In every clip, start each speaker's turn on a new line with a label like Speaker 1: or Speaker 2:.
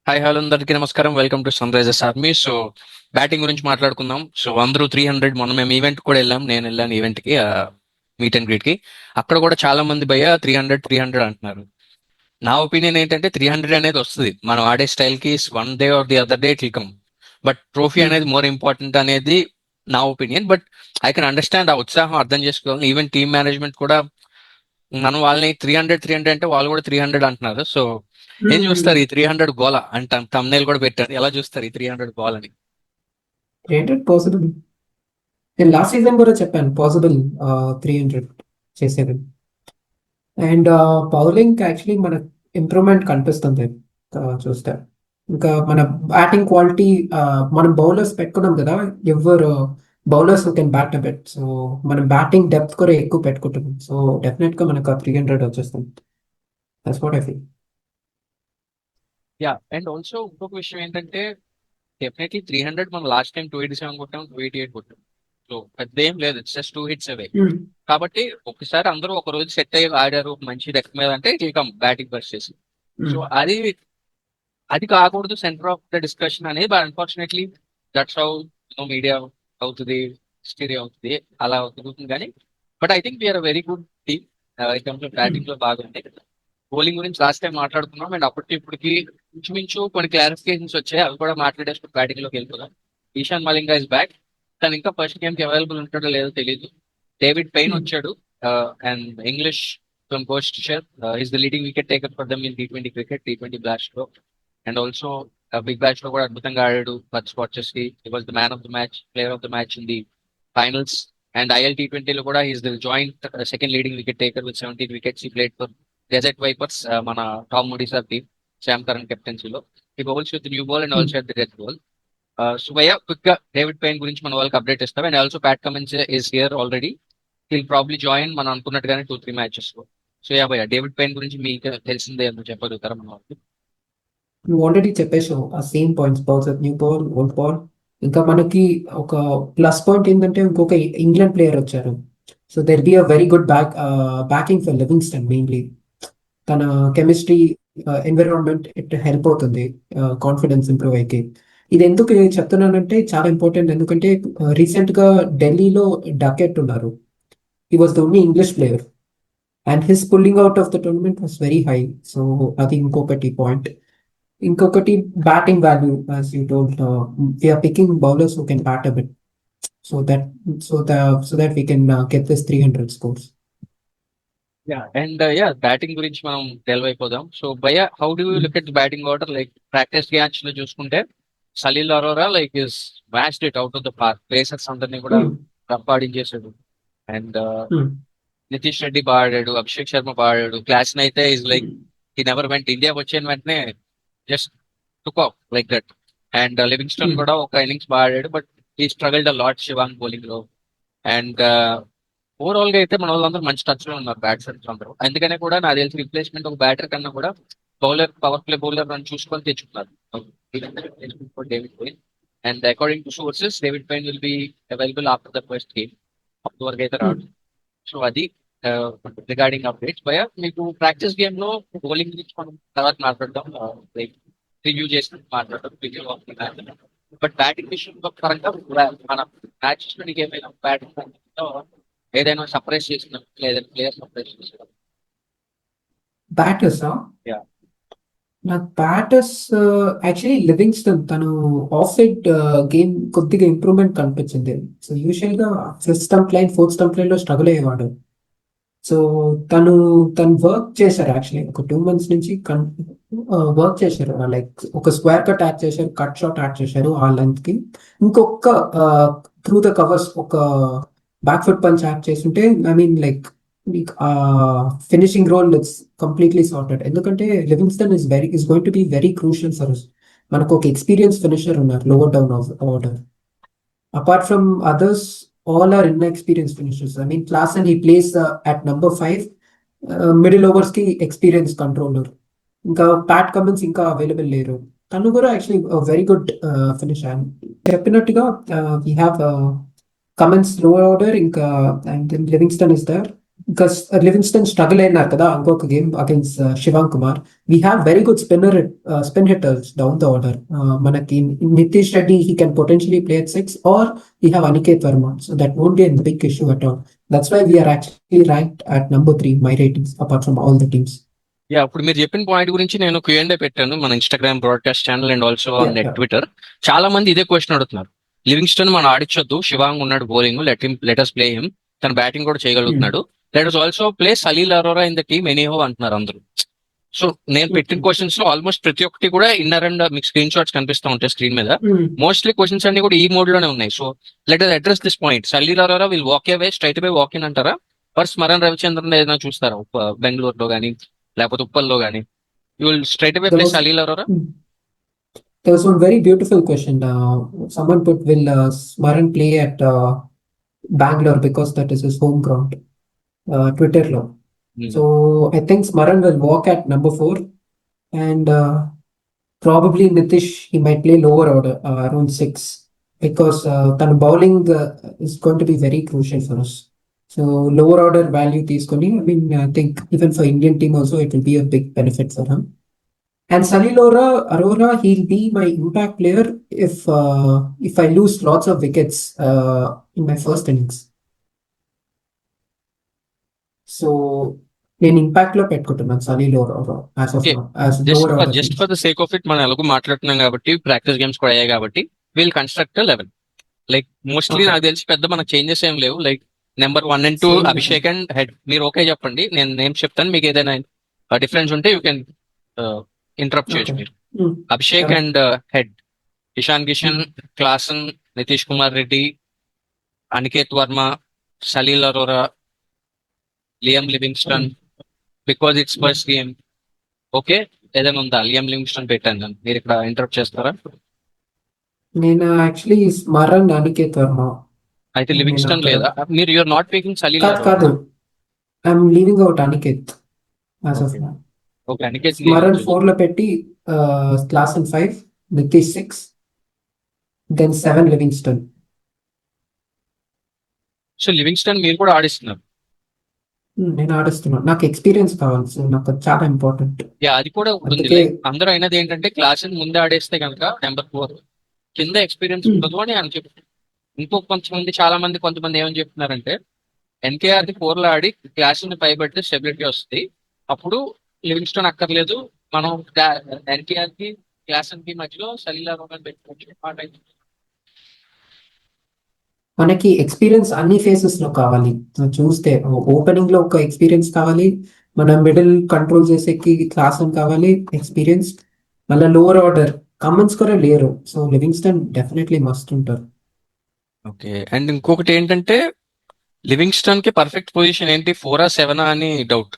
Speaker 1: Hi hello అందరికీ నమస్కారం. Welcome to Sunrisers army. So batting గురించి మాట్లాడుకుందాం. సో అందరూ 300 మొన్న మేము ఈవెంట్ కూడా వెళ్ళాం. నేను వెళ్ళాను ఈవెంట్ కి, మీట్ అండ్ గ్రీట్ కి. అక్కడ కూడా చాలా మంది భయ్య 300 అంటున్నారు. నా ఒపీనియన్ ఏంటంటే 300 అనేది వస్తుంది మనం ఆడే స్టైల్ కి. One day or the other day it will come. But trophy అనేది మోర్ ఇంపార్టెంట్ అనేది నా opinion. But I can understand, ఆ ఉత్సాహం అర్థం చేసుకోవాలి. ఈవెన్ టీమ్ మేనేజ్మెంట్ కూడా మనం వాళ్ళని 300 అంటే వాళ్ళు కూడా 300 అంటున్నారు. సో ఏం చూస్తారు ఈ 300 గోల అంట, తమ్నేల్ కూడా పెట్టారు. ఎలా చూస్తారు ఈ 300 గోల్ అని?
Speaker 2: 300 పాసిబుల్. నేను లాస్ట్ సీజన్ కూడా చెప్పాను పాసిబుల్ 300 చేసేది. అండ్ బౌలింగ్ యాక్చువల్లీ మన ఇంప్రూవ్మెంట్ కనిపిస్తుంది చూస్తే. ఇంకా మన బ్యాటింగ్ క్వాలిటీ, మనం బౌలర్స్ పెట్టుకున్నాం కదా. ఎవరు bowlers can bat a bit. So మనం బ్యాటింగ్ డెప్త్ కూడా ఎక్కువ పెట్టుకుంటున్నాం. సో డెఫినెట్ గా మనకు 300 వచ్చేస్తుంది. That's what I feel.
Speaker 1: Yeah, and also ఇంకొక విషయం ఏంటంటే డెఫినెట్లీ 300 మనం లాస్ట్ టైం 287 కొట్టాం, 288 కొట్టాం. సో పెద్ద ఏం లేదు, ఇట్స్ జస్ట్ 2 hits అవే. కాబట్టి ఒకసారి అందరూ ఒక రోజు సెట్ అయ్యి ఆడారు ఒక మంచి డెక్ మీద అంటే ఇకం బ్యాటింగ్ పరిస్థితి. సో అది అది కాకూడదు సెంటర్ ఆఫ్ ద డిస్కషన్ అనేది. But unfortunately that's how media అవుతుంది, హిస్టరీ అవుతుంది, అలా అవుతుంది. కానీ but I think we're very good team. ఈ టర్మ్స్ ఆఫ్ బ్యాటింగ్ లో బాగుంది. బౌలింగ్ గురించి లాస్ట్ టైం మాట్లాడుకున్నాం, అండ్ అప్పటికి ఇప్పటికి ఇంచుమించు కొన్ని క్లారిఫికేషన్స్ వచ్చాయి. అవి కూడా మాట్లాడేసుకుని బ్యాటింగ్ లోకి వెళ్ళిపోదాం. Eshan Malinga is back. తను ఇంకా ఫస్ట్ గేమ్ కి అవైలబుల్ ఉంటాడో లేదో తెలియదు. డేవిడ్ పెయిన్ వచ్చాడు, and English from coaster is the leading wicket taker for them in T20 cricket, T20 blast లో. అండ్ ఆల్సో బిగ్ బ్యాష్ లో కూడా అద్భుతంగా ఆడాడు. ఫస్ట్ వాచెస్ కి he was the man of the match, player of the match in the finals. And IL T20 లో కూడా is the joint second leading wicket taker with 17 wickets. He played for Desert Vipers, మన Tom Moody sir team, Sam Curran కెప్టెన్సీలో. He bowls with new ball and also at the death ball. సుబయ్య quick గా David Payne గురించి మన వాళ్ళకి update ఇస్తాం. And also Pat Cummins is here already. Will probably join మనం అనుకున్నట్టుగానే 2-3 matches లో. సో యా భయ్య, డేవిడ్ పెయిన్ గురించి మీకు తెలిసిందే ఎందుకు చెప్పగలుగుతారా మన వాళ్ళకి?
Speaker 2: నువ్వు ఆల్రెడీ చెప్పేసావు ఆ same points. Balls new ball, old ball. ఇంకా మనకి ఒక ప్లస్ పాయింట్ ఏంటంటే ఇంకొక ఇంగ్లాండ్ ప్లేయర్ వచ్చారు. So there be a very good backing for Livingstone mainly. తన కెమిస్ట్రీ, ఎన్విరాన్మెంట్ ఇట్ హెల్ప్ అవుతుంది కాన్ఫిడెన్స్ ఇంప్రూవ్ అయ్యి. ఇది ఎందుకు చెప్తున్నానంటే చాలా ఇంపార్టెంట్. ఎందుకంటే రీసెంట్ గా ఢిల్లీలో డకెట్ ఉన్నారు. He was the only English player and his pulling out of the tournament was very high. So అది ఇంకొకటి పాయింట్. ఇంకొకటి batting value, as you told, we're picking bowlers who can bat a bit. So that so the so that we can get this 300 scores.
Speaker 1: Yeah, and yeah, batting గురించి మనం delve అయిపోదాం. So భయ్య, how do you look at batting order? Like practice match లో చూసుకుంటే Salil Arora like is matched it out of the park. Pacers అందరినీ కూడా రప్పాడించేసాడు. And Nitish Reddy బాడాడు, అభిషేక్ శర్మ బాడాడు. క్లాస్ అయితే is like he never went. ఇండియాకి వచ్చిన వెంటనే just took off like that. And Livingstone కూడా ఒక ఇన్నింగ్స్ బాడాడు, but he struggled a lot Shivang bowling లో. అండ్ ఓవరాల్ గా అయితే మన వాళ్ళందరూ మంచి టచ్ లో ఉన్నారు బ్యాట్స్మెన్స్ అందరూ. అందుకనే కూడా నాకు తెలిసి రిప్లేస్మెంట్ ఒక బ్యాటర్ కన్నా కూడా బౌలర్, పవర్ ప్లే బౌలర్ అని చూసుకొని తెచ్చుకున్నారు David pine. And according to sources David pine will be available after the first game. అప్పటి వరకు అయితే రాడు. సో అది రిగార్డింగ్ అప్డేట్స్. భయ, మీకు ప్రాక్టీస్ గేమ్ లో బౌలింగ్ గురించి మనం తర్వాత మాట్లాడదాం, లైక్ రివ్యూ చేసి మాట్లాడదాం, review of the match. But batting విషయం పరంగా మన మ్యాచెస్ లో నీకు ఏమైనా బ్యాటింగ్ ఏదైనా సర్ప్రైజ్ చేసిన లేదంటే ప్లేయర్ సర్ప్రైజ్ చేసిన?
Speaker 2: Batters
Speaker 1: yeah.
Speaker 2: నాకు బ్యాటర్స్ యాక్చువల్లీ లివింగ్స్టన్ తను ఆఫ్ సైడ్ గేమ్ కొద్దిగా ఇంప్రూవ్మెంట్ కనిపించింది. సో యూజువల్ గా fifth stump line, fourth stump line లో స్ట్రగుల్ అయ్యేవాడు. సో తను తను వర్క్ చేశారు యాక్చువల్లీ ఒక 2 months నుంచి వర్క్ చేశారు. లైక్ ఒక స్క్వేర్ కట్ యాడ్ చేశారు, కట్ షాట్ యాడ్ చేశారు ఆ లెంత్ కి. ఇంకొక త్రూ ద కవర్స్ ఒక బ్యాక్ ఫుట్ పంచ్ యాడ్ చేస్తుంటే I mean like finishing role it's completely sorted. ఎందుకంటే Livingstone is going to be very crucial for us. మనకు ఒక ఎక్స్పీరియన్స్ ఫినిషర్ ఉన్నారు lower down of order. Apart from others, all are inexperienced finishers. I mean, Klaasen, he plays at number 5, middle overs కి experience controller. ఇంకా Pat Cummins ఇంకా available లేరు. తను కూడా actually very good finish. చెప్పినట్టుగా we have Cummins low order, ఇంకా and Livingstone is there. because Livingston struggle అయినారు కదా ఇంకొక game against Shivang Kumar. We have very good spin hitters down the order. మనకి Nitish Reddy he can potentially play at 6 or we have Aniket Verma, so that won't be a big issue at all. That's why we are actually ranked at number 3 my ratings apart from all the teams.
Speaker 1: Yeah ఇప్పుడు మీరు చెప్పిన point గురించి నేను Q&A పెట్టాను మన Instagram broadcast channel and also on
Speaker 2: Yeah.
Speaker 1: Twitter. చాలా మంది ఇదే క్వశ్చన్ అడుగుతున్నారు. లివింగ్స్టన్ మనం ఆడించొద్దు, శివాంగ్ ఉన్నాడు bowling, let us play him, తన బ్యాటింగ్ కూడా చేయగలుగుతున్నాడు, let us also play Salil Arora in the team anyhow అంటున్నారు అందరూ. సో నేను పెట్టిన క్వశ్చన్స్ లో ఆల్మోస్ట్ ప్రతి ఒక్కటి కూడా ఇన్నర్ అండ్ మీకు స్క్రీన్ షాట్స్ కనిపిస్తూ ఉంటాయి స్క్రీన్ మీద. మోస్ట్లీ క్వశ్చన్స్ అన్ని కూడా ఈ మోడ్ లోనే ఉన్నాయి. So let us address this point. Salil Arora will walk away straight away walk in అంటారా, ఫర్ స్మరణ్ రవిచంద్రన్ ఏదైనా చూస్తారా బెంగళూరులో కానీ లేకపోతే ఉప్పల్లో కానీ? You will straight away
Speaker 2: There
Speaker 1: play
Speaker 2: was
Speaker 1: Salil Arora?
Speaker 2: there was one very beautiful question. Someone put, will Smaran play at Bangalore because that is his home ground? Twitter lo. So I think Smaran will walk at number 4, and probably Nitish he might play lower order around 6, because the bowling is going to be very crucial for us. So lower order value తీసుకొని, I mean, I think even for Indian team also it will be a big benefit for him. And Salil Arora, he'll be my impact player if I lose lots of wickets in my first innings. So నేను impact లో పెట్టుకుంటున్నాను Salil Arora as of
Speaker 1: Okay.
Speaker 2: now, as lower order
Speaker 1: just
Speaker 2: teams.
Speaker 1: For the sake of it మనం ఎలాగో మాట్లాడుతున్నాం కాబట్టి practice games కూడా అయ్యాయి కాబట్టి will construct 11. Like mostly
Speaker 2: Okay.
Speaker 1: నాకు తెలిసి పెద్ద మనకు చేంజెస్ ఏం లేవు. Like number 1 and 2
Speaker 2: Same
Speaker 1: Abhishek and Head. మీరు ఓకే చెప్పండి, నేను నేమ్స్ చెప్తాను, మీకు ఏదైనా డిఫరెన్స్ ఉంటే యూ కెన్ ఇంటరప్ట్ చేయొచ్చు
Speaker 2: Okay.
Speaker 1: మీరు. Abhishek
Speaker 2: Sure.
Speaker 1: And Head Ishan Kishan, Klaasen, Nitish Kumar Reddy, Aniket Varma, Salil Arora, Liam Livingstone, because it's first game. Okay, ఏదైనా ఉందా? లియం లివింగ్స్టన్ పెట్టాను నేను, మీరు ఇక్కడ ఇంటరప్ట్ చేస్తారా?
Speaker 2: నేను యాక్చువల్లీ స్మరణ్ అనికేత్ వర్మ.
Speaker 1: అయితే
Speaker 2: నేను
Speaker 1: లివింగ్స్టన్
Speaker 2: అక్కడ
Speaker 1: లేదా? మీరు యూఆర్ నాట్ టేకింగ్ సలీల్
Speaker 2: కాదు
Speaker 1: Arora?
Speaker 2: I'm leaving out Aniket as of
Speaker 1: okay
Speaker 2: now.
Speaker 1: Okay, Aniket
Speaker 2: Smaran 4 లో పెట్టి Klaasen 5, Nitish 6, then 7 Livingstone.
Speaker 1: So Livingstone మీరు కూడా ఆడిస్తున్నారు.
Speaker 2: నేను ఆడిస్తున్నాను, నాకు ఎక్స్పీరియన్స్ కావాలి, సో నాకు అది చాలా ఇంపార్టెంట్.
Speaker 1: యా, అది కూడా ఉంటుంది.
Speaker 2: అందుకే
Speaker 1: లైక్ అందరూ అయినది ఏంటంటే క్లాస్ ముందే ఆడేస్తే కనుక నెంబర్ 4 కింద ఎక్స్పీరియన్స్ ఉండదు అని అని చెప్పి. కొంతమంది ఏమని చెప్తున్నారంటే ఎన్కేఆర్ ది 4 లో ఆడి క్లాస్ ని పైబడితే స్టెబిలిటీ వస్తుంది, అప్పుడు లివింగ్స్టన్ అక్కర్లేదు, మనం ఎన్కేఆర్ కి క్లాస్ కి మధ్యలో సలీల్ అరోరా పెట్టుకోవచ్చు ఆ టైప్.
Speaker 2: మనకి ఎక్స్పీరియన్స్ అన్ని ఫేసెస్ లో కావాలి. చూస్తే ఓపెనింగ్ లో ఒక ఎక్స్పీరియన్స్ కావాలి, మన మిడిల్ కంట్రోల్ చేసేకి క్లాస్ అని కావాలి ఎక్స్పీరియన్స్, మళ్ళీ లోవర్ ఆర్డర్ కమన్స్ కూడా లేరు, సో లివింగ్స్టన్ డెఫినెట్లీ మస్ట్ ఉంటారు.
Speaker 1: ఓకే, అండ్ ఇంకొకటి ఏంటంటే లివింగ్స్టన్ కి పర్ఫెక్ట్ పొజిషన్ ఏంటి, 4 or 7 అని డౌట్.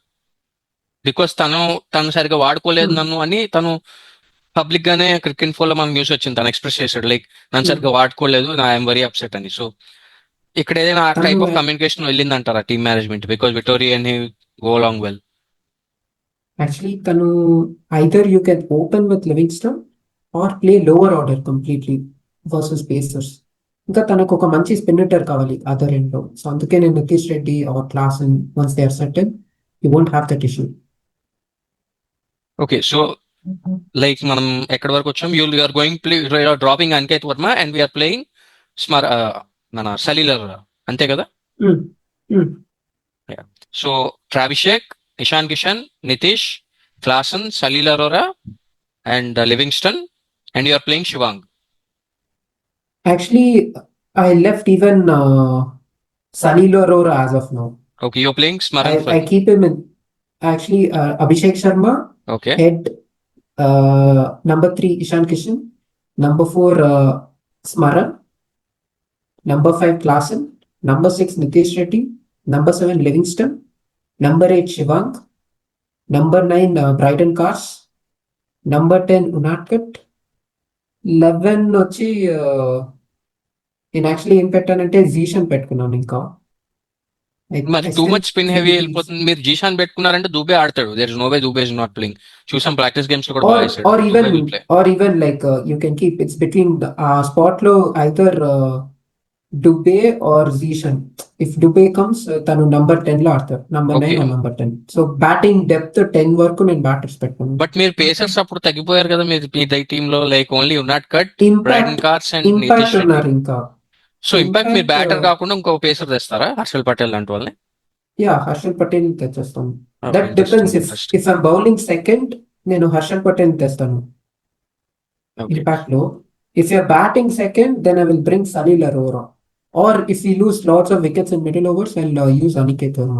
Speaker 1: బికాస్ తను సరిగా వాడుకోలేదు నన్ను అని తను పబ్లిక్ గానే క్రికెట్ ఫోన్ లో మనకు న్యూస్ వచ్చింది, తను ఎక్స్ప్రెస్ చేశాడు, లైక్ నన్ను సరిగ్గా వాడుకోలేదు, ఐఎమ్ వెరీ అప్సెట్ అని. సో ఇక్కడ ఏదైనా ఆ టైప్ ఆఫ్ కమ్యూనికేషన్ వెళ్ళిందంటారా team management? Because Vettori and go along well.
Speaker 2: Actually తను either you can open with Livingstone or play lower order completely versus pacers. ఇంకా తనకు ఒక మంచి స్పిన్నర్ కావాలి అదర్ ఎండ్ లో, సో అందుకే నేను Nitish Reddy or Klaas once they are settle you won't have that issue.
Speaker 1: Okay, so like మనం ఎక్కడి వరకు వచ్చాం? You're going play dropping Aniket Varma and we're playing మన సలీల్ అరోరా, అంతే కదా? సో ట్రావిషేక్, Ishan Kishan, Nitish, Klaasen, Salil Arora and Livingstone, and you're playing Shivang.
Speaker 2: Actually, I left even Salil Arora as of now.
Speaker 1: Okay, you're playing Smaran
Speaker 2: I keep him in. Actually, Abhishek Sharma,
Speaker 1: Okay.
Speaker 2: head, number 3, Ishan Kishan, number 4, Smaran, number 5, Klassen, number 6, Nitish Reddy, number 7, Livingston, number 8, Shivang, number 9, Brighton Cars, number 10, Unatkat, 11 వచ్చి నేను actually ఏం పెట్టానంటే జీషన్ పెట్టుకున్నాను. ఇంకా
Speaker 1: మరి too much spin heavy వెళ్ళిపోతుంది. మీరు జీషాన్ పెట్టుకున్నారంటే దూబే ఆడతాడు. There is no way Dube is not playing. చూసాం ప్రాక్టీస్ గేమ్స్ లో కూడా బాగా చేశాడు.
Speaker 2: or even like you can keep it's between the spot లో either Dubé or Zishan. If Dubé comes, తను నంబర్ 10 లో ఆడతారు, number 9
Speaker 1: okay.
Speaker 2: or number 10. So batting depth 10 వరకు నేను బ్యాటర్స్ పెట్టుకున్నాను.
Speaker 1: బట్ మీరు పేసర్స్ అప్పుడు తగ్గిపోయారు కదా మీ టీమ్ లో, like only Unadkat, Brydon
Speaker 2: impact
Speaker 1: Carse and
Speaker 2: impact
Speaker 1: Nitish Reddy.
Speaker 2: ఉన్నారు ఇంకా.
Speaker 1: సో ఇంపాక్ట్ మీరు
Speaker 2: ఇంపాక్ట్
Speaker 1: బ్యాటర్ కాకుండా ఇంకో పేసర్ తెస్తారా, హర్షల్ పటేల్ లాంటి వాళ్ళని?
Speaker 2: యా హర్షల్ పటేల్ తెచ్చేస్తాను.
Speaker 1: Okay,
Speaker 2: that depends.
Speaker 1: Interesting,
Speaker 2: if
Speaker 1: interesting.
Speaker 2: If I bowling second, నేను హర్షల్ పటేల్ తెస్తాను
Speaker 1: ఓకే.
Speaker 2: ఇంపాక్ట్ లో. If your batting second, then I will bring Salil Arora. Or if you lose lots of wickets in middle overs, I use Aniket Varma.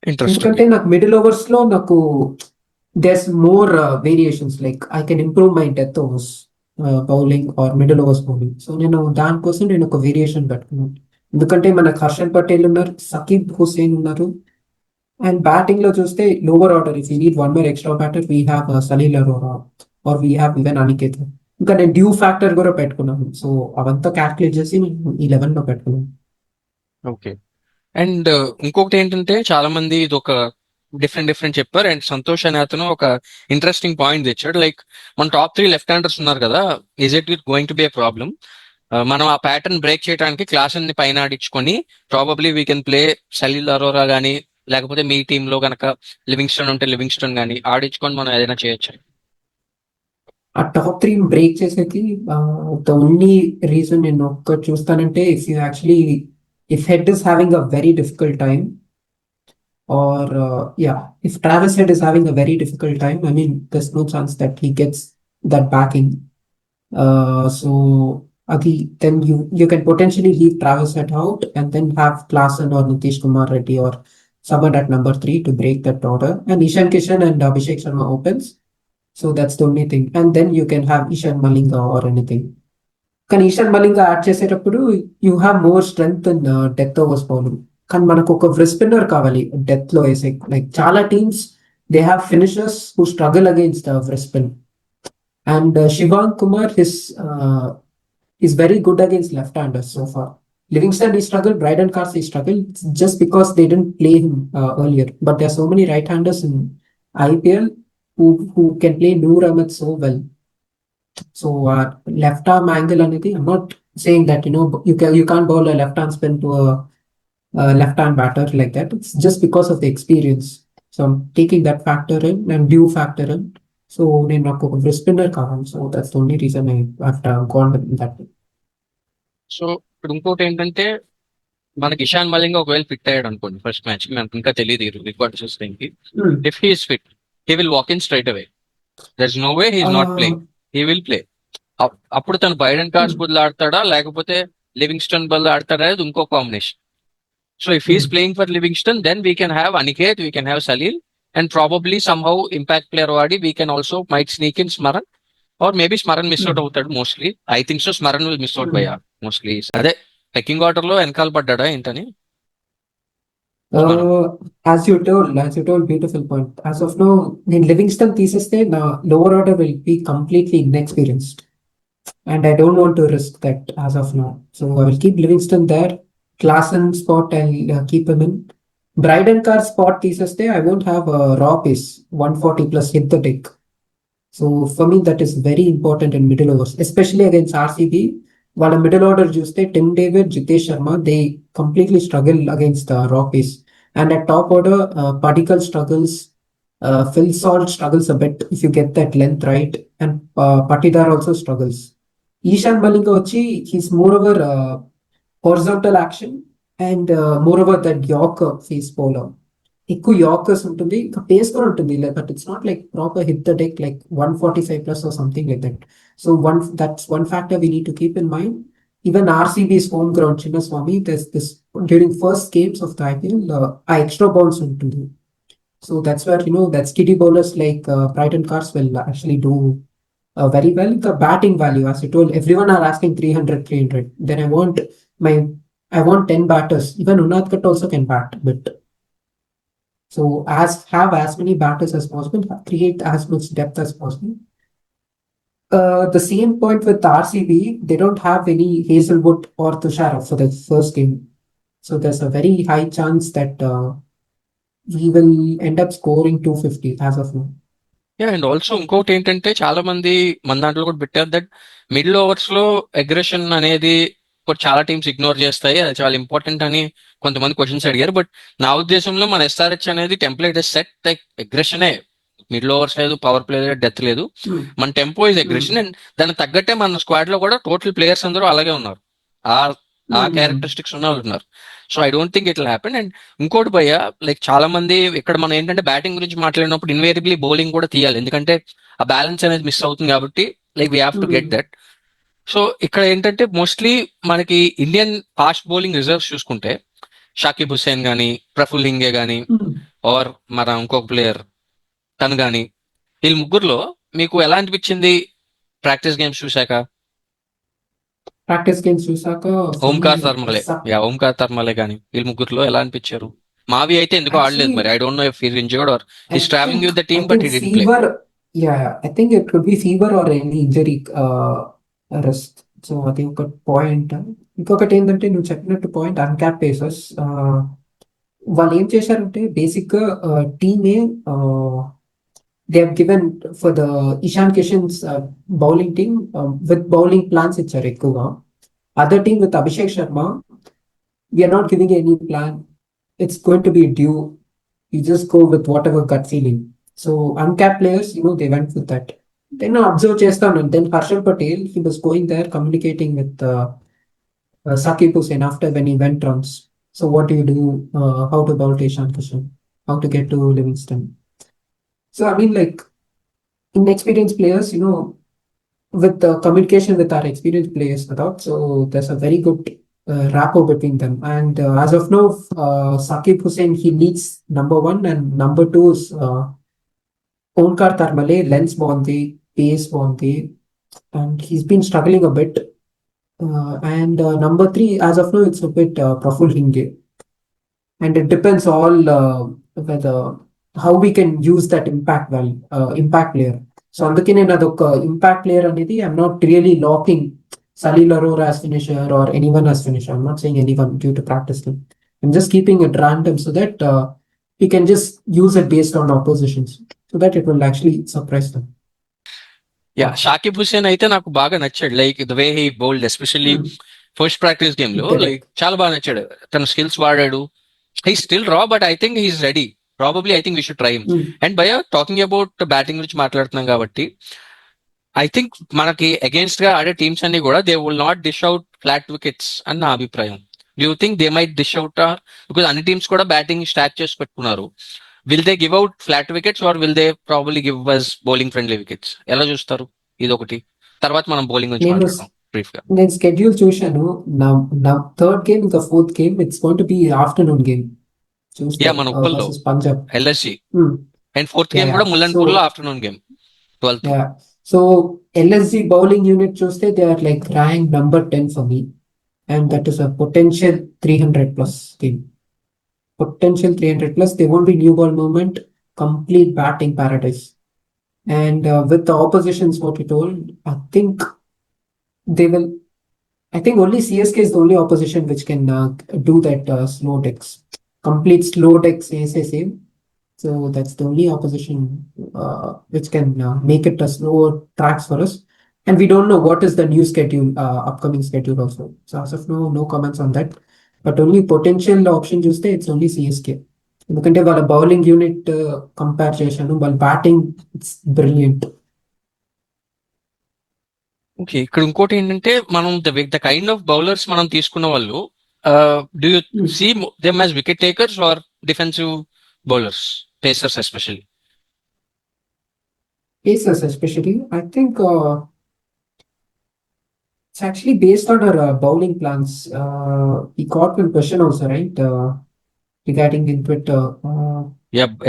Speaker 1: Interesting.
Speaker 2: ఎందుకంటే నాకు middle overs లో నాకు there's more variations, like I can improve my death overs bowling or middle overs bowling. So నేను దానికోసం నేను ఒక variation పెట్టుకున్నాను. ఎందుకంటే మనకు హర్షల్ పటేల్ ఉన్నారు, సకీబ్ హుసేన్ ఉన్నారు. అండ్ బ్యాటింగ్ లో చూస్తే lower order, if you need one more extra batter, we have Salil Arora or we have even Aniket. ఇంకా నేను డ్యూ ఫ్యాక్టర్ కూడా పెట్టుకున్నాను. సో అవంతా క్యాల్కులేట్ చేసి నేను ఈ 11 లో పెట్టుకున్నాను.
Speaker 1: ఓకే. అండ్ ఇంకొకటి ఏంటంటే, చాలా మంది ఇది ఒక డిఫరెంట్ డిఫరెంట్ చెప్పారు. అండ్ సంతోష్ అనే అతను ఒక ఇంట్రెస్టింగ్ పాయింట్ తెచ్చాడు. లైక్ మన టాప్ 3 లెఫ్ట్ హ్యాండర్స్ ఉన్నారు కదా, is it going to be a problem? మనం ఆ ప్యాటర్న్ బ్రేక్ చేయడానికి క్లాసెస్ ని పైన ఆడించుకొని probably we can play Salil Arora గానీ, లేకపోతే మీ టీమ్ లో కనుక లివింగ్స్టన్ ఉంటే లివింగ్స్టన్ గానీ ఆడించుకొని మనం ఏదైనా చేయొచ్చు.
Speaker 2: ఆ టాప్ 3 బ్రేక్ చేసేకి ద ఓన్లీ రీజన్ నేను ఒక్కటి చూస్తానంటే, if you actually if Head is having a very difficult time, or yeah, if Travis Head is having a very difficult time, I mean, there's no chance that he gets that backing. So Adi, then you can potentially leave Travis Head out and then have Klassen or Nitish Kumar Reddy or someone at number 3 to break that order. And Ishan Kishan and Abhishek Sharma opens. So that's the only thing. And then you can have Ishan Malinga or anything. కానీ Ishan Malinga add చేసేటప్పుడు you have more strength in death overs bowling. కానీ మనకు ఒక wrist spinner కావాలి death లో వేసే. Like చాలా teams they have finishers who struggle against the wrist spin. And Shivang Kumar is very good against left-handers so far. Livingston he struggled, Bryden Cars he struggled just because they didn't play him earlier. But there are so many right-handers in IPL who can play Noor Ahmed so well. So left arm angle anything. I'm not saying that you can't bowl a left arm spin to a left arm batter like that. It's just because of the experience. So I'm taking that factor in and due factor in. So నేను నాకు ఒక wrist spinner కావాలి. So that's the only reason I've gone with that.
Speaker 1: So ఇప్పుడు ఇంకోటి ఏంటంటే, మనకి ఇషాన్ మలింగా ఒకవేళ fit అయ్యాడు అనుకోండి ఫస్ట్ మ్యాచ్, మనకు ఇంకా తెలియదు రికార్డ్ చూస్తే,
Speaker 2: Hmm.
Speaker 1: If he's fit he will walk in straight away. There is no way he's not playing, he will play. అప్పుడు తను బైడెన్ కార్డ్స్ బదులు ఆడతాడా లేకపోతే లివింగ్స్టన్ బదులు ఆడతాడా అనేది ఇంకో combination. So if he's playing for Livingstone, then we can have Aniket, we can have Salil, and probably somehow impact player వాడి we can also might sneak in Smaran. Or maybe Smaran miss out అవుతాడు mostly. I think so Smaran will miss out by mostly. అదే pecking order లో వెనకాల పడ్డా ఏంటని.
Speaker 2: As you told, beautiful point. As of now, in Livingston తీసేస్తే నా lower order will be completely inexperienced. And I don't want to risk that as of now. So I will keep Livingston there. Klassen spot, I'll keep him in. Bryden Carr spot తీసేస్తే I won't have a raw pace, 140 plus hit the deck. So for me, that is very important in middle overs, especially against RCB. వాళ్ళ middle order చూస్తే Tim David, Jitesh Sharma, they completely struggle against raw pace. And at top order Padikkal struggles, Phil Salt struggles a bit if you get that length right, and Patidar also struggles. Eshan Malinga వచ్చి he's more over horizontal action and moreover that Yorker face bowler. ఎక్కువ yorkers ఉంటుంది, ఇంకా pace కూడా ఉంటుంది, but it's not like proper hit the deck like 145 plus or something like that. So that's one factor we need to keep in mind. Even RCB's home ground, Chinnaswamy, there's this during first games of the IPL, ఆ extra bounce ఉంటుంది. So that's where that skiddy bowlers like Brighton Cars will actually do very well. The batting value, as you told, everyone are asking 300. Then I want 10 batters. Even Unadkat also can bat, but so have as many batters as possible, create as much depth as possible. The same point with RCB, they don't have any Hazelwood or Tusharov for the first game. So there's a very high chance that we will end up scoring 250 as of now.
Speaker 1: And also ఇంకోటి ఏంటంటే, చాలా మంది మన దాంట్లో కూడా పెట్టారు that middle overs లో aggression అనేది కూడా చాలా టీమ్స్ ఇగ్నోర్ చేస్తాయి, అది చాలా ఇంపార్టెంట్ అని కొంతమంది క్వశ్చన్స్ అడిగారు. బట్ నా ఉద్దేశంలో మన ఎస్ఆర్హెచ్ అనేది టెంప్లెట్ సెట్, లైక్ అగ్రెషనే, మిడిల్ ఓవర్స్ లేదు, పవర్ ప్లే లేదు, డెత్ లేదు, మన టెంపో ఇస్ అగ్రెషన్. అండ్ దానికి తగ్గట్టే మన స్క్వాడ్ లో కూడా టోటల్ ప్లేయర్స్ అందరూ అలాగే ఉన్నారు, ఆ ఆ క్యారెక్టరిస్టిక్స్ ఉన్న వాళ్ళు ఉన్నారు. So I don't think it will happen. And ఇంకోటి భయ్య, లైక్ చాలా మంది ఇక్కడ మనం ఏంటంటే బ్యాటింగ్ గురించి మాట్లాడినప్పుడు ఇన్వేరియబ్లీ బౌలింగ్ కూడా తీయాలి, ఎందుకంటే ఆ బ్యాలెన్స్ అనేది మిస్ అవుతుంది కాబట్టి, like we have to get that. So ఇక్కడ ఏంటంటే మోస్ట్లీ మనకి ఇండియన్ ఫాస్ట్ బౌలింగ్ రిజర్వ్స్ చూసుకుంటే షాకిబ్ హుస్సేన్ కానీ, ప్రఫుల్ హింగే కానీ, ఆర్ మన ఇంకొక ప్లేయర్ తను కానీ, వీళ్ళ ముగ్గురులో మీకు ఎలా అనిపించింది ప్రాక్టీస్ గేమ్స్ చూశాక?
Speaker 2: ప్రాక్టీస్ గేమ్స్ చూసాక
Speaker 1: ఓంకార్ తర్మలే, ఓంకార్ తర్మలే కానీ వీళ్ళ ముగ్గురులో ఎలా అనిపించారు? మావి అయితే ఎందుకో ఆడలేదు మరి, I don't know if he's injured or he's travelling with the team but he didn't play.
Speaker 2: I think it could be fever or any injury rest. సో అది ఒక పాయింట్. ఇంకొకటి ఏంటంటే నువ్వు చెప్పినట్టు పాయింట్ అన్క్యాప్ పేసర్స్, వాళ్ళు ఏం చేశారంటే బేసిక్ గా టీమే they have given for the Ishan Kishan's bowling team with bowling plans ఇచ్చారు ఎక్కువగా. Other team with Abhishek Sharma, we're not giving any plan, it's going to be due, you just go with whatever gut feeling. So uncapped players, they went with that. Then observe చేస్తాను. And then Harshal Patel, he was going there communicating with Sakib Hussain after when he went runs. So what do you do? How to bowl Ishan Kishan? How to get to Livingston? So I mean, like inexperienced players, with the communication with our experienced players, so there's a very good rapport between them. And as of now, Sakib Hussain, he leads number one, and number two is Onkar Tarmale, lens bondi, pace bondi, and he's been struggling a bit. And number three, as of now, it's a bit Praful Hinge. And it depends all whether how we can use that impact player. So అందుకే నేను అదొక impact player అనేది I'm not really locking Salil Arora as finisher or anyone as finisher. I'm not saying anyone due to practice them. I'm just keeping it random so that we can just use it based on oppositions so that it will actually surprise them.
Speaker 1: యా, షాకిబ్ హుస్సేన్ అయితే నాకు బాగా నచ్చాడు, like the way he bowled, especially first practice game లో, like చాలా బాగా నచ్చాడు. తన స్కిల్స్ వాడాడు. He still raw, but I think he's ready. Probably I think we should try him. And భయ్య, టాకింగ్ అబౌట్ బ్యాటింగ్ గురించి మాట్లాడుతున్నాం కాబట్టి, ఐ థింక్ మనకి అగేన్స్ట్ గా ఆడే టీమ్స్ అన్ని కూడా they will not dish out flat wickets అని నా అభిప్రాయం. Do you think they might dish out? Because అన్ని టీమ్స్ కూడా బ్యాటింగ్ స్టాక్ చేసి పెట్టుకున్నారు. Will they give out flat wickets or will they probably give us bowling friendly wickets? ఎలా చూస్తారు? ఇది ఒకటి, తర్వాత మనం బౌలింగ్ గురించి మాట్లాడతాం బ్రీఫ్ గా.
Speaker 2: నేను స్కెడ్యూల్ చూశాను. నా థర్డ్ గేమ్ ఇంకా fourth game it's going to be afternoon game.
Speaker 1: Yeah, మన ఉప్పల్లో
Speaker 2: Punjab
Speaker 1: LSG. And fourth game కూడా ముల్లన్పూర్ లో afternoon game 12th.
Speaker 2: So LSG bowling unit చూస్తే they are like ranked number 10 for me, and that is a potential 300 plus team. Potential 300 plus. They won't be new ball movement, complete batting paradise. And with the oppositions, what you told, they will. I think only CSK is the only opposition which can do that slow decks, complete slow decks ASA. So that's the only opposition which can make it a slower tracks for us. And we don't know what is the new schedule, upcoming schedule also. So as of now, no comments on that. But only potential option చూస్తే it's only CSK. ఎందుకంటే వాళ్ళ bowling unit compare చేశాను, వాళ్ళ batting it's brilliant.
Speaker 1: Okay, ఇక్కడ ఇంకోటి ఏంటంటే మనం the kind of bowlers మనం తీసుకున్న వాళ్ళు, do you see them as wicket takers or defensive bowlers, pacers especially?
Speaker 2: Pacers especially, I think it's actually based on our bowling plans. We got one question also, right? Regarding in Twitter.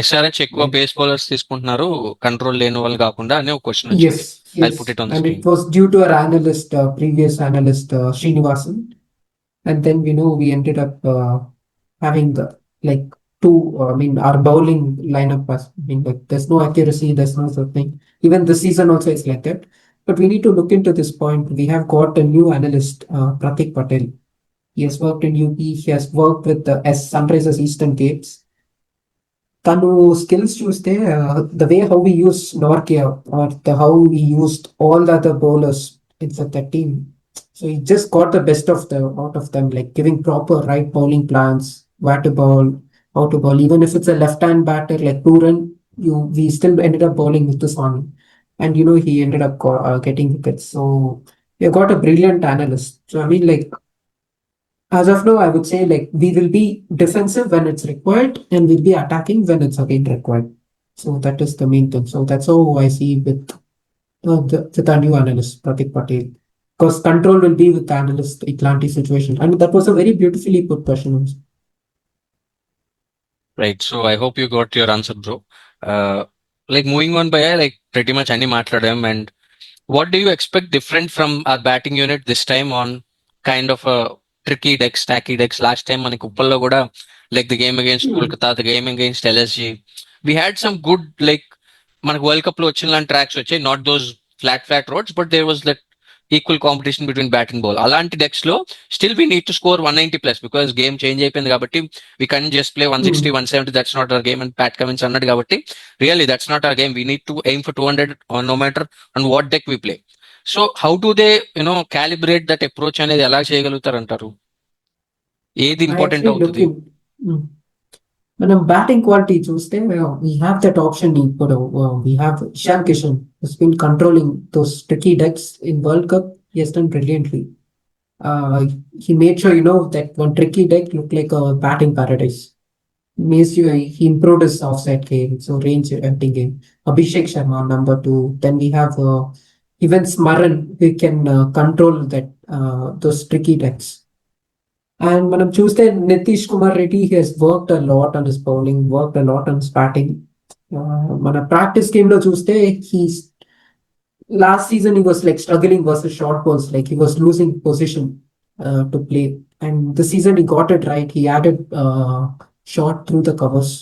Speaker 1: SRH ఎక్కువ face bowlers తీసుకుంటున్నారు, control లేని వాళ్ళు కాకుండా అనే ఒక question వచ్చింది.
Speaker 2: Yes,
Speaker 1: I'll put it on the
Speaker 2: and
Speaker 1: screen.
Speaker 2: it was due to our analyst, previous analyst Srinivasan, and then we ended up having the like two. I mean, our bowling lineup was. I mean, like there's no accuracy, there's no something. Even this season also is like that. But we need to look into this point. We have got a new analyst, Pratik Patel. He has worked in UP. He has worked with the Sunrisers Eastern Capes. తను skills చూస్తే the way how we use Nortje or the how we used all the other bowlers in for the team. So he just got the best of the out of them, like giving proper right bowling plans, where to bowl, how to bowl. Even if it's a left-hand batter like Puran, we still ended up bowling with this one, and he ended up getting wickets. So you got a brilliant analyst. So I mean, like as of now, I would say like we will be defensive when it's required, and we'll be attacking when it's again required. So that is the main thing. So that's how I see with our new analyst, Pratik Patel. Because control will be with the analyst Atlantic situation. And that was a very beautifully put question also.
Speaker 1: Right. So I hope you got your answer, bro. Uh, like moving on by like pretty much any మాట్లాడాం and what do you expect different from our batting unit this time on kind of a tricky decks, tacky decks? Last time మనకి ఉప్పల్లో కూడా like the game against Kolkata, the game against LSG, we had some good like మనకు world cup లో వచ్చిన లాంటి tracks వచ్చాయి, not those flat roads, but there was like equal competition between bat and bowl. అలాంటి decks లో still we need to score 190 plus because game change అయిపోయింది కాబట్టి we can just play 160 170, that's not our game and Pat Cummins అన్నాడు కాబట్టి really that's not our game, we need to aim for 200 no matter on what deck we play. So how do they calibrate that approach అనేది ఎలా చేయగలుగుతారు అంటారు? ఏది
Speaker 2: I
Speaker 1: important
Speaker 2: actually look
Speaker 1: అవుతుంది?
Speaker 2: in. Mm. When I'm batting quality Tuesday, we have that option ఇప్పుడు we have Ishan Kishan who's been controlling those tricky decks in World Cup. He has done brilliantly. Uh, he made sure that one tricky deck looked like a batting paradise. Means he improved his offside game, so range empty game. Abhishek Sharma number two. Then we have even Smaran who can control that those tricky decks. And మనం చూస్తే Nitish Kumar Reddy he has worked a lot on his bowling, worked a lot on his batting. మన practice game లో చూస్తే he's last season he was like struggling versus short balls, like he was losing position to play. And this season he got it right. He added shot through the covers.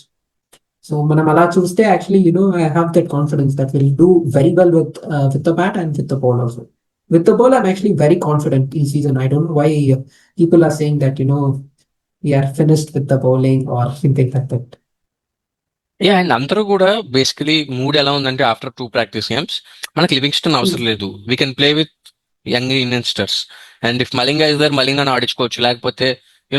Speaker 2: So మనం అలా చూస్తే actually I have that confidence that we'll do very well with the bat and with the ball also. With the ball, I'm actually very confident this season. I don't know why people are saying that we are finished with the bowling or something like that.
Speaker 1: Yeah and అందరూ కూడా basically mood ఎలా ఉందంటే after 2 practice games మనకి Livingstone అవసరం లేదు, we can play with young youngsters. And if Malinga is there, మలింగాను ఆడించుకోవచ్చు, లేకపోతే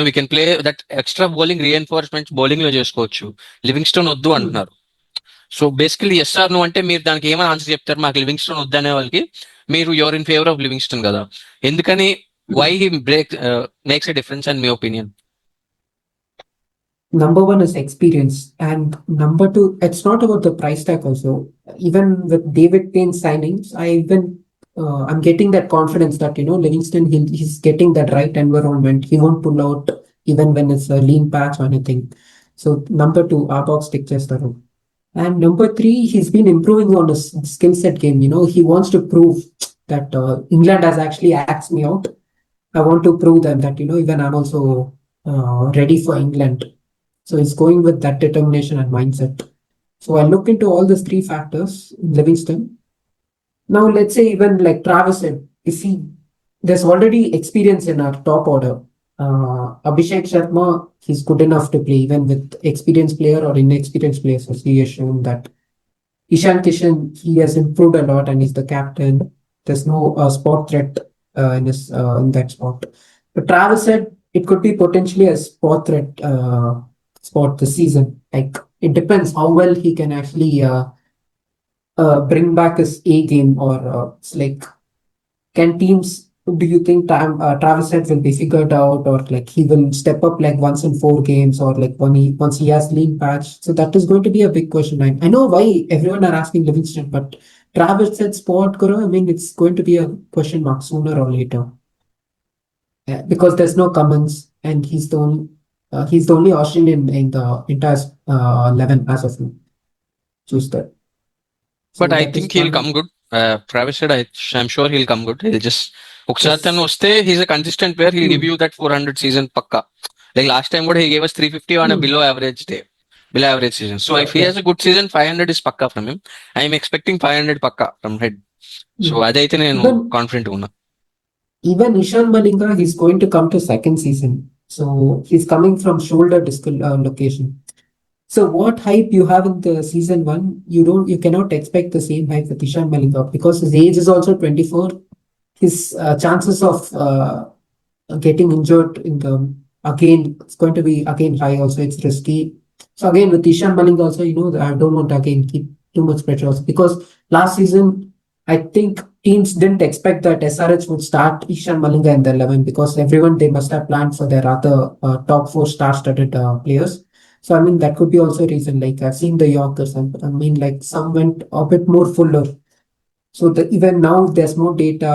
Speaker 1: we can play that extra bowling reinforcements bowling లో చేసుకోవచ్చు. లివింగ్స్టన్ వద్దు అంటున్నారు. సో బేసికలీ ఎస్ఆర్ నువ్వు అంటే మీరు దానికి ఏమైనా ఆన్సర్ చెప్తారు? మాకు లివింగ్స్టన్ వద్దనే వాళ్ళకి మీరు your in favour of Livingstone కదా, ఎందుకని why he break makes a difference and మీ opinion?
Speaker 2: Number one is experience, and number two, it's not about the price tag also. Even with David Payne signings, I'm getting that confidence that Livingston he's getting that right environment. He won't pull out even when it's a lean patch or anything. So number two, our box pictures the room. And number three, he's been improving on his skill set game. He wants to prove that England has actually asked me out. I want to prove them that even I'm also ready for England. So it's going with that determination and mindset. So I look into all these three factors in Livingston. Now let's say even like Travis said, if there's already experience in our top order. Abhishek Sharma, he's good enough to play even with experienced player or inexperienced players. So he has shown that. Ishan Kishan, he has improved a lot and he's the captain. There's no spot threat in that spot. But Travis said it could be potentially a spot threat spot this season. Like it depends how well he can actually bring back his A game, or it's like can teams. Do you think Travis Head will be figured out, or like he will step up like once in 4 games, or like once he has lean patch? So that is going to be a big question. I know why everyone are asking Livingston, but Travis Head spot, Guru, I mean it's going to be a question mark sooner or later. Because there's no Cummins, and he's the only Australian in the entire 11 as of now. Choose that. So
Speaker 1: but I
Speaker 2: that is
Speaker 1: think he'll
Speaker 2: one.
Speaker 1: Come good. Travis said I'm sure he'll come good. He'll just ఒకసారి
Speaker 2: Yes.
Speaker 1: తను వస్తే he's a consistent player, he'll give you that 400 season పక్కా. Like last time కూడా he gave us 350 on below average day, below average season. So if he has a good season 500 is పక్కా from him. I'm expecting 500 పక్కా from head. So అదైతే నేను
Speaker 2: Even
Speaker 1: confident ఉన్నా.
Speaker 2: even Ishan Malinga, he's going to come to second season. So he's coming from shoulder dislocation. So what hype you have in the season one, you cannot expect the same hype with Ishan Malinga because his age is also 24. his chances of getting injured in the again, it's going to be again high. Also, it's risky. So again, with Ishan Maling also, I don't want to again keep too much pressure also, because last season I think teams didn't expect that SRH would start Ishan Malinga in the 11, because everyone, they must have planned for their other top four star-studded players. So I mean, that could be also a reason. Like, I've seen the Yorkers, and I mean, like, some went a bit more fuller. So even now there's more data,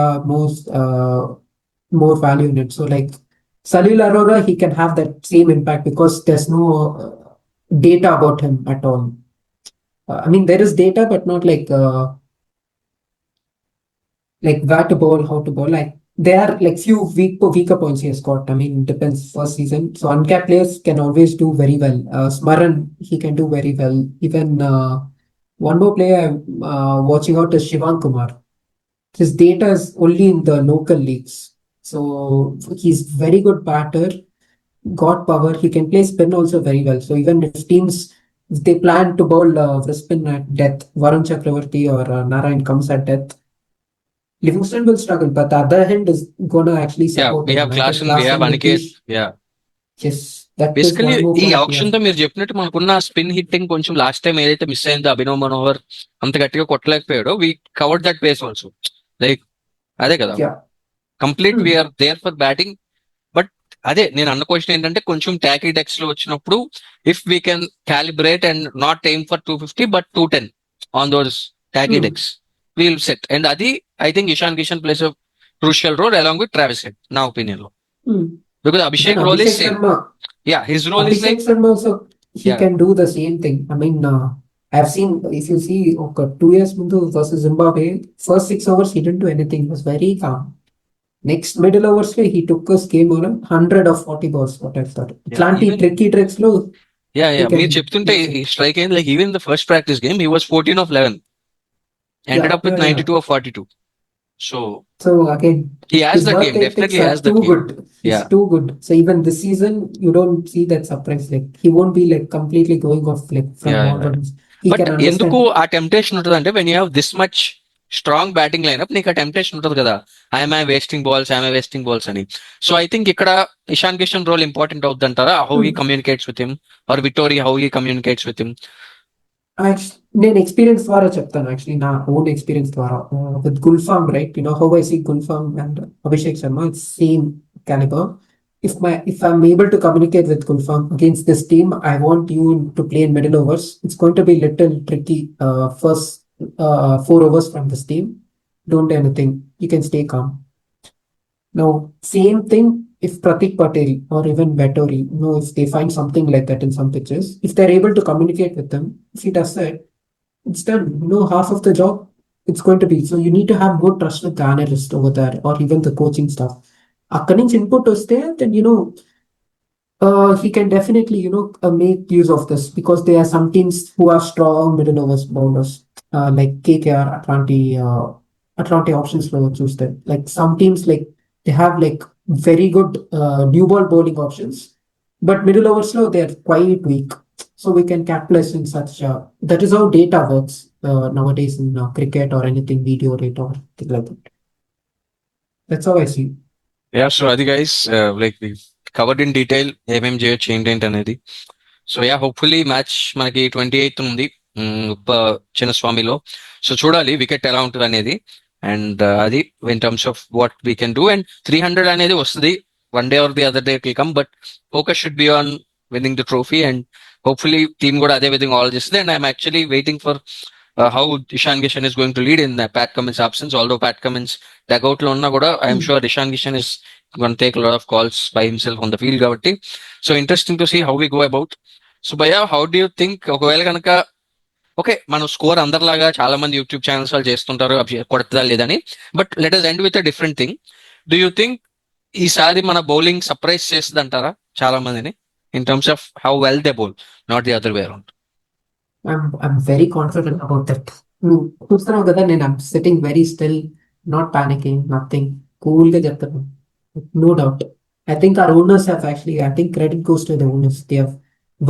Speaker 2: more value in it. So like Salil Arora, he can have that same impact because there's no data about him at all. I mean, there is data, but not like where to bowl, how to bowl. Like, there are like few weaker points he has got. I mean, it depends first season. So uncapped players can always do very well. Smaran, he can do very well. Even one more player I'm watching out is Shivan Kumar. His data is only in the local leagues. So he's very good batter, got power. He can play spin also very well. So even if they plan to bowl spin at death, Varun Chakravarti or Narayan comes at death, Livingston will struggle. But the other hand is gonna actually
Speaker 1: Yeah,
Speaker 2: support
Speaker 1: we
Speaker 2: him.
Speaker 1: have
Speaker 2: I think
Speaker 1: Klassen, we
Speaker 2: last
Speaker 1: have
Speaker 2: time
Speaker 1: Aniket.
Speaker 2: Nitish,
Speaker 1: Yeah.
Speaker 2: yes, that is
Speaker 1: basically
Speaker 2: one more
Speaker 1: ఈ
Speaker 2: point we
Speaker 1: option
Speaker 2: have.
Speaker 1: తో మీరు చెప్పినట్టు మనకున్న spin hitting కొంచెం last time ఏదైతే miss అయిందో అభినవ్ మనోహర్ అంత గట్టిగా కొట్టలేకపోయాడో we covered that base also. Like అదే కదా,
Speaker 2: Yeah.
Speaker 1: Complete
Speaker 2: Hmm.
Speaker 1: We're there for batting. But అదే నేను అన్న క్వశ్చన్ ఏంటంటే, కొంచెం ట్యాకీ డెక్స్ లో వచ్చినప్పుడు if we can calibrate and not aim for 250 but 210 on those tacky
Speaker 2: Hmm.
Speaker 1: Decks, we'll set. And అది I think Ishan Kishan plays crucial role along with Travis Head, నా opinion లో.
Speaker 2: Hmm.
Speaker 1: Because
Speaker 2: Even
Speaker 1: Abhishek role is
Speaker 2: Abhishek
Speaker 1: same.
Speaker 2: Sharma,
Speaker 1: yeah, his role is like,
Speaker 2: Abhishek Sharma also, he
Speaker 1: yeah
Speaker 2: can do the same thing. I mean, I've seen, if you see, okay, 2 years Mundu versus Zimbabwe, first 6 overs he didn't do anything. He was very calm. Next middle overs he took us game on 100 of 40 balls. What I thought. Atlanti
Speaker 1: even
Speaker 2: tricky tricks lo,
Speaker 1: yeah
Speaker 2: he
Speaker 1: yeah మీరు
Speaker 2: can
Speaker 1: చెప్తుంటే
Speaker 2: use it.
Speaker 1: Strike అయింది. Like even the first practice game he was 14 of 11, ended
Speaker 2: Yeah,
Speaker 1: up with
Speaker 2: yeah, yeah.
Speaker 1: 92 of 42. So
Speaker 2: So again,
Speaker 1: he has
Speaker 2: his
Speaker 1: that
Speaker 2: work
Speaker 1: game,
Speaker 2: ethics
Speaker 1: definitely
Speaker 2: are
Speaker 1: has that
Speaker 2: too
Speaker 1: game.
Speaker 2: good. He's
Speaker 1: Yeah.
Speaker 2: too good. So even this season, you don't see that surprise. Like, he won't be like completely going off like from
Speaker 1: Yeah, yeah.
Speaker 2: bottoms. He
Speaker 1: but
Speaker 2: can
Speaker 1: ఎందుకు
Speaker 2: understand.
Speaker 1: ఆ temptation ఉంటుంది అంటే, when you have this much strong batting lineup, నీకు ఆ temptation ఉంటుంది కదా, I'm wasting balls అని. So I think ఇక్కడ ఇషాన్ కిషన్ రోల్ ఇంపార్టెంట్ అవుతుంది అంటారా, how he
Speaker 2: Hmm.
Speaker 1: Communicates with him, or Vettori how he communicates with him?
Speaker 2: నేను ఎక్స్పీరియన్స్ ద్వారా చెప్తాను, యాక్చువల్లీ నా ఓన్ ఎక్స్పీరియన్స్ ద్వారా. With Gulfam, right, how I see Gulfam and Abhishek Sharma, it's same caliber. If I'm able to communicate with Gulfam against this team, I want you to play in middle overs. It's going to be little tricky first 4 overs from this team. Don't do anything. You can stay calm. Now, same thing if Pratik Patel or even Vettori, if they find something like that in some pitches, if they're able to communicate with them, if he does that, it's done. Half of the job it's going to be. So you need to have more trust with the analyst over there or even the coaching staff. అక్కడి నుంచి input వస్తే then he can definitely make use of this, because there are some teams who have strong middle overs bowlers like KKR, Atlantic options లో చూస్తే, like some teams, like they have like very good new ball bowling options, but middle overs లో they are quite weak. So we can capitalize in such that is how data works nowadays in cricket or anything, video data or things like that. That's how I see.
Speaker 1: Yeah, so అది guys, like we covered in detail ఏమేం చేయొచ్చు ఏంటి అనేది. So yeah, hopefully match మనకి 28th ఉంది, చిన్నస్వామిలో. So చూడాలి wicket ఎలా ఉంటుంది అనేది. అండ్ అది in terms of what we can do. And 300 అనేది వస్తుంది, one day or the other day will come, but focus should be on winnowing the trophy. And hopefully team కూడా అదే విధంగా ఆలోచిస్తుంది. And I'm actually waiting for how Ishan Kishan is going to lead in Pat Cummins' absence. Although Pat Cummins dugout lo uన్నా కూడా, I am sure Ishan Kishan is going to take a lot of calls by himself on the field కాబట్టి. So interesting to see how we go about. So Bhaiya, how do you think, ఒకవేళ కనుక okay మనం score అందరిలాగా చాలా మంది YouTube channels వాళ్ళు చేస్తుంటారు కొడతా లేదని, but let us end with a different thing. Do you think ఈసారి మన బౌలింగ్ సర్ప్రైజ్ చేస్తుంది అంటారా చాలా మందిని, in terms of how well they bowl, not the other way around?
Speaker 2: I'm very confident about that. చూస్తున్నావు కదా, I'm sitting very still, not panicking, nothing. Cool గా చెప్తాను. No doubt. I think our owners have actually, I think credit goes to the owners. They have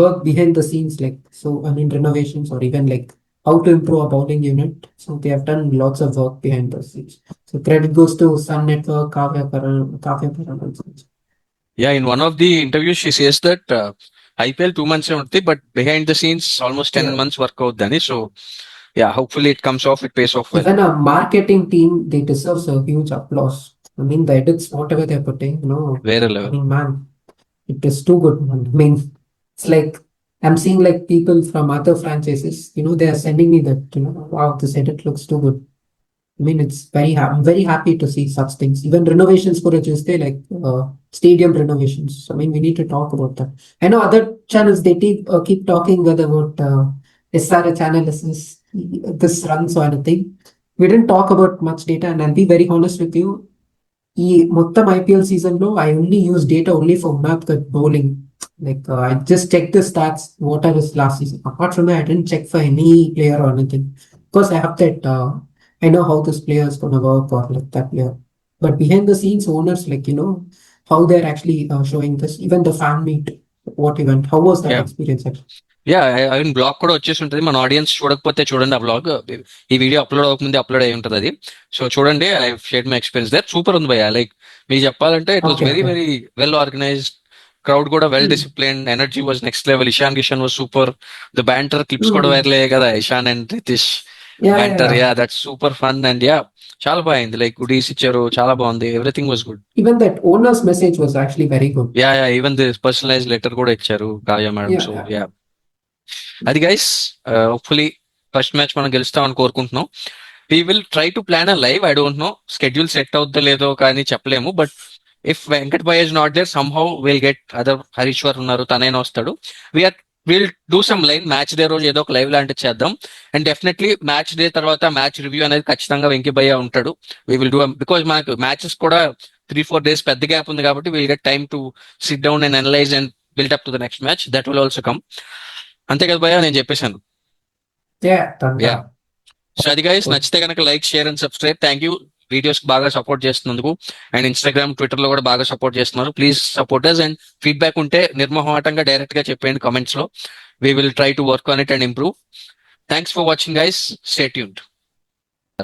Speaker 2: worked behind the scenes, like, so, I mean, renovations or even like how to improve our bowling unit. So they have done lots of work behind the scenes. So credit goes to Sun Network, Kavya Paran also.
Speaker 1: Yeah, in one of the interviews, she says that IPL 2 months ఉంటుంది, but behind the scenes, almost 10
Speaker 2: Yeah.
Speaker 1: months work అవుతుందని. So, yeah, hopefully it comes off, it pays off well.
Speaker 2: Even a marketing team, they deserve a huge applause. I mean, the edits, whatever they're putting,
Speaker 1: వేరే
Speaker 2: I
Speaker 1: level.
Speaker 2: mean, man, it is too good, man. I mean, it's like I'm seeing like people from other franchises, they are sending me that, wow, this edit looks too good. I mean, I'm very happy to see such things. Even renovations for a Tuesday, like stadium renovations. I mean, we need to talk about that. I know other channels they keep talking about SRH analysis, this runs or anything. We didn't talk about much data, and I'll be very honest with you. ఈ మొత్తం IPL season లో I only use data only for map that bowling like I just check the stats what are his last season apart from I didn't check for any player or anything because I have that I know how this player is going to work or like that player. But behind the scenes, owners like how they're actually showing this. Even the fan meet, what event? How was that
Speaker 1: Yeah.
Speaker 2: experience actually?
Speaker 1: Yeah ఆయన blog కూడా వచ్చేసి ఉంటుంది. మన audience చూడకపోతే చూడండి ఆ blog. ఈ video upload అవ్వకముందే అప్లోడ్ అయి ఉంటుంది అది. సో చూడండి, I share my experience there. Super ఉంది భయ్య. లైక్ మీకు చెప్పాలంటే it was
Speaker 2: Okay,
Speaker 1: very
Speaker 2: okay.
Speaker 1: Very well organised. Crowd కూడా well discipline, energy was next level. Ishan Kishan was super. The banter clips కూడా వైరల్ అయ్యాయి కదా, Ishan and Ritish
Speaker 2: Yeah,
Speaker 1: banter.
Speaker 2: yeah.
Speaker 1: Yeah, that's super fun. And yeah, చాలా బాగుంది. Like goodies ఇచ్చారు, చాలా బాగుంది. Everything was good.
Speaker 2: Even that owner's message was actually very good.
Speaker 1: Yeah, yeah, even the personalise letter కూడా ఇచ్చారు Kavya madam.
Speaker 2: Yeah,
Speaker 1: so
Speaker 2: yeah.
Speaker 1: Yeah, అది guys. Hopefully first match మనం గెలుస్తామని కోరుకుంటున్నాం. We will try to plan a live. I don't know schedule set అవుద్దో లేదో కానీ చెప్పలేము. But if Venkat bhai is not there, somehow will get other. Harishwar ఉన్నారు, తనైనా వస్తాడు. Will do some line match day రోజు ఏదో ఒక లైవ్ లాంటిది చేద్దాం. అండ్ డెఫినెట్లీ మ్యాచ్ డే తర్వాత మ్యాచ్ రివ్యూ అనేది ఖచ్చితంగా వెంకీ భయ్య ఉంటాడు. వీ విల్ డూ, బికాజ్ మనకు మ్యాచెస్ కూడా 3-4 days పెద్ద గ్యాప్ ఉంది కాబట్టి will get time to SIT down and analyse and build up to the next match. That will also come. అంతే కదా భయ్య, నేను చెప్పేశాను.
Speaker 2: Yeah, done,
Speaker 1: yeah,
Speaker 2: done.
Speaker 1: So అది గైస్,
Speaker 2: Cool.
Speaker 1: నచ్చితే కనుక like, share and subscribe. Thank you videos బాగా support చేస్తున్నందుకు. అండ్ ఇన్స్టాగ్రామ్, ట్విట్టర్ లో కూడా బాగా సపోర్ట్ చేస్తున్నారు. Please support us. And feedback ఉంటే నిర్మోహమాటంగా డైరెక్ట్ గా చెప్పండి కామెంట్స్ లో. We will try to work on it and improve. Thanks for watching guys. Stay tuned.